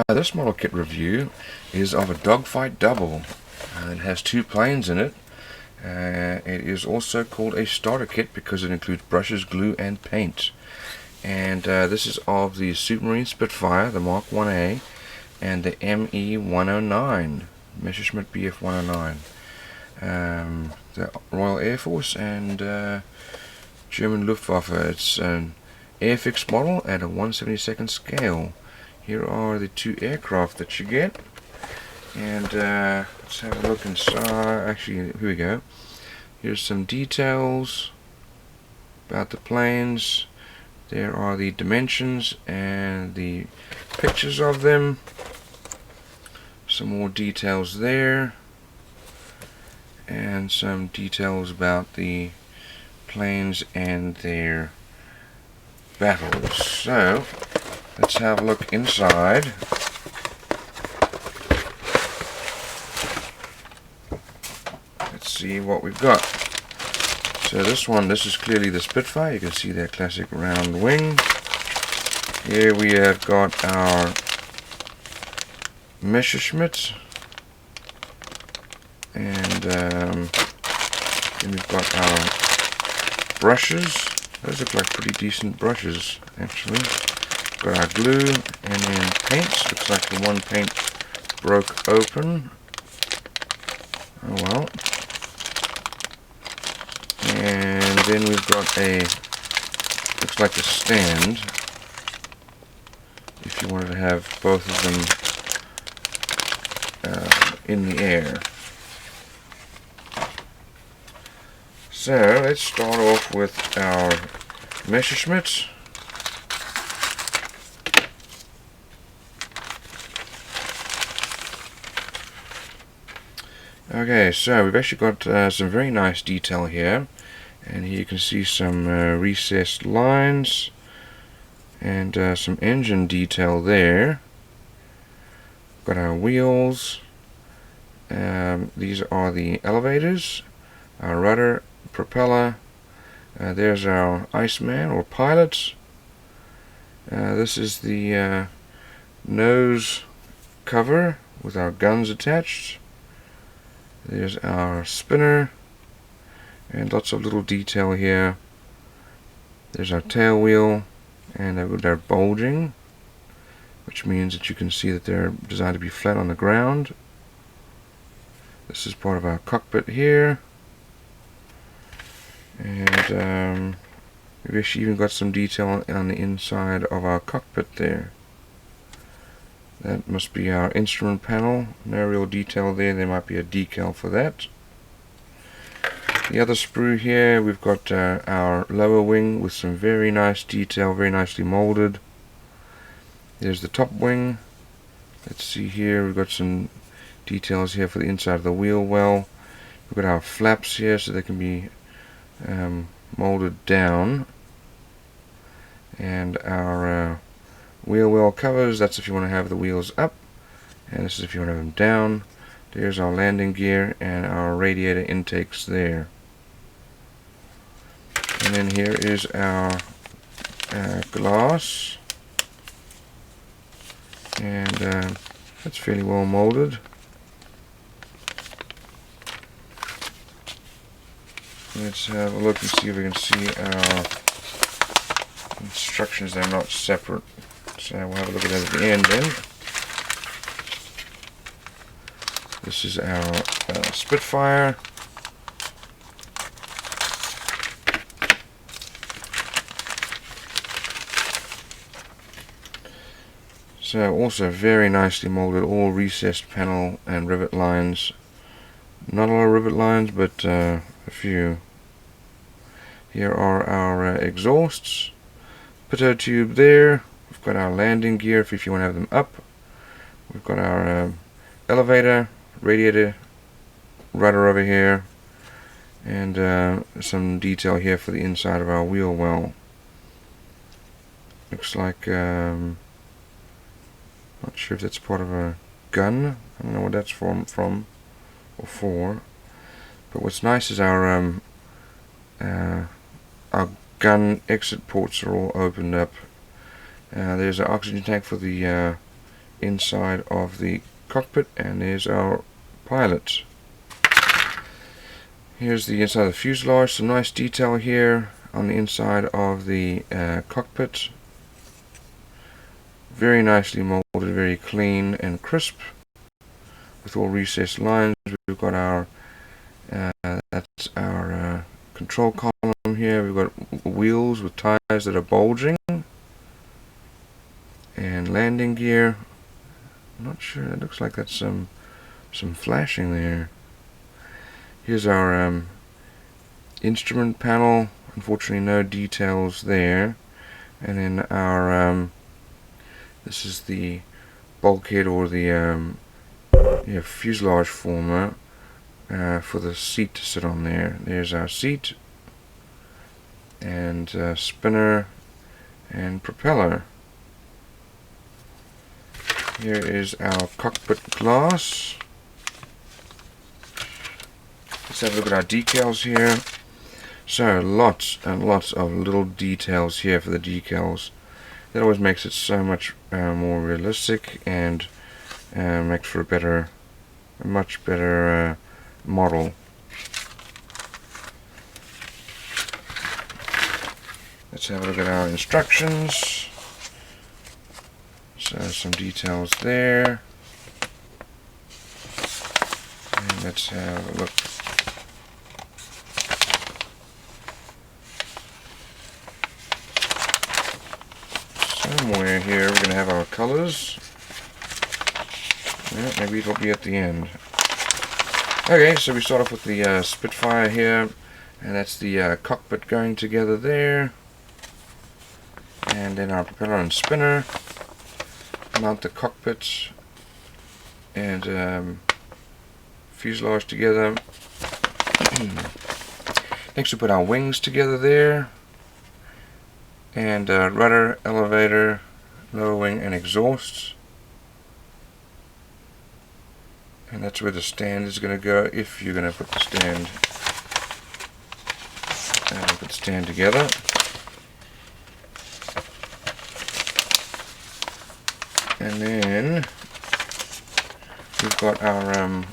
This model kit review is of a Dogfight double. It has two planes in it. It is also called a starter kit because it includes brushes, glue, and paint. And this is of the Supermarine Spitfire, the Mk.Ia, and the Me-109, Messerschmitt Bf109. The Royal Air Force and German Luftwaffe. It's an Airfix model at a 1/72nd scale. Here are the two aircraft that you get, and let's have a look inside. Actually, here we go. Here's some details about the planes. There are the dimensions and the pictures of them. Some more details there, and some details about the planes and their battles. So let's have a look inside. Let's see what we've got. So this is clearly the Spitfire. You can see that classic round wing. Here we have got our Messerschmitt, and then we've got our brushes. Those look like pretty decent brushes, actually. Got our glue, and then paints. Looks like the one paint broke open. Oh well. And then we've got looks like a stand, if you wanted to have both of them in the air. So let's start off with our Messerschmitt. Okay, so we've actually got some very nice detail here, and here you can see some recessed lines and some engine detail there. Got our wheels. These are the elevators, our rudder, propeller. There's our Iceman or pilot. This is the nose cover with our guns attached. There's our spinner, and lots of little detail here. There's our tail wheel, and they're bulging, which means that you can see that they're designed to be flat on the ground. This is part of our cockpit here, and we've actually even got some detail on the inside of our cockpit there. That must be our instrument panel. No real detail there. There might be a decal for that. The other sprue here, we've got our lower wing with some very nice detail, very nicely molded. There's the top wing. Let's see here, we've got some details here for the inside of the wheel well. We've got our flaps here so they can be molded down. And our wheel well covers, that's if you want to have the wheels up, and this is if you want to have them down. There's our landing gear and our radiator intakes there. And then here is our glass, and that's fairly well molded. Let's have a look and see if we can see our instructions. They're not separate, so we'll have a look at that at the end then. This is our Spitfire. So also very nicely molded, all recessed panel and rivet lines. Not a lot of rivet lines, but a few. Here are our exhausts. Pitot tube there. We've got our landing gear if you want to have them up. We've got our elevator, radiator, rudder over here, and some detail here for the inside of our wheel well. Looks like not sure if that's part of a gun. I don't know what that's from or for. But what's nice is our our gun exit ports are all opened up. There's an oxygen tank for the inside of the cockpit, and there's our pilot. Here's the inside of the fuselage. Some nice detail here on the inside of the cockpit. Very nicely molded, very clean and crisp, with all recessed lines. We've got our that's our control column here. We've got wheels with tires that are bulging, and landing gear. I'm not sure. It looks like that's some flashing there. Here's our instrument panel. Unfortunately, no details there. And then our this is the bulkhead, or the fuselage former for the seat to sit on there. There's our seat, and spinner and propeller. Here is our cockpit glass. Let's have a look at our decals here. So lots and lots of little details here for the decals. That always makes it so much more realistic, and makes for a much better model. Let's have a look at our instructions. So some details there. And let's have a look. Somewhere here we're going to have our colors. Yeah, maybe it'll be at the end. Okay, so we start off with the Spitfire here, and that's the cockpit going together there. And then our propeller and spinner. Mount the cockpit and fuselage together. Next we put our wings together there. And rudder, elevator, lower wing, and exhausts. And that's where the stand is going to go, if you're going to put the stand together. And then we've got our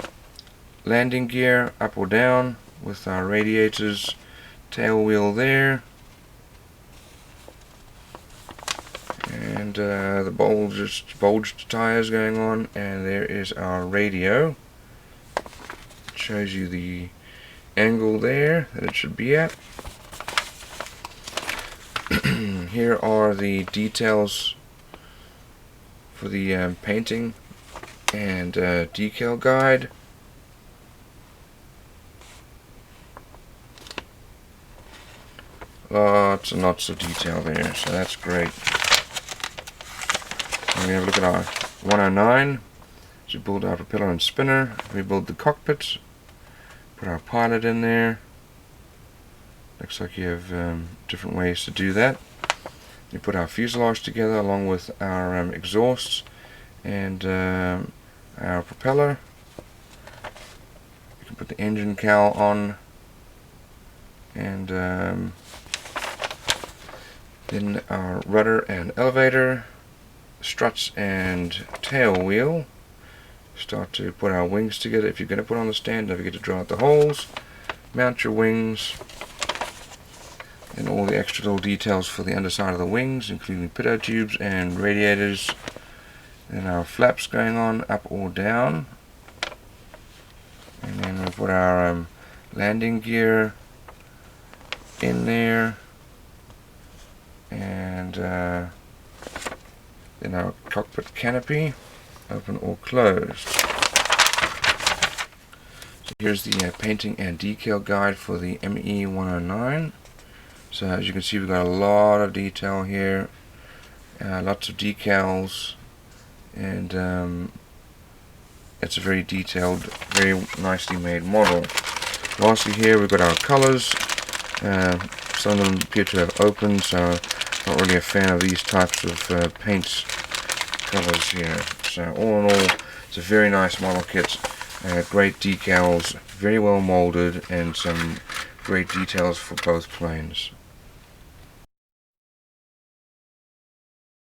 landing gear up or down, with our radiators, tail wheel there. And the bulged tires going on, and there is our radio. It shows you the angle there that it should be at. Here are the details for the painting and decal guide. Lots and lots of detail there, so that's great. And we have a look at our 109. So we build our propeller and spinner. We build the cockpit. Put our pilot in there. Looks like you have different ways to do that. You put our fuselage together along with our exhausts and our propeller. You can put the engine cowl on, and then our rudder and elevator, struts and tail wheel. Start to put our wings together. If you're going to put on the stand, don't forget to draw out the holes. Mount your wings, and all the extra little details for the underside of the wings, including pitot tubes and radiators. Then our flaps going on, up or down. And then we put our landing gear in there, and then our cockpit canopy, open or closed. So here's the painting and decal guide for the ME109. So as you can see, we've got a lot of detail here, lots of decals, and it's a very detailed, very nicely made model. Lastly here we've got our colors. Some of them appear to have opened, so I'm not really a fan of these types of paints colors here. So all in all, it's a very nice model kit. Great decals, very well molded, and some great details for both planes.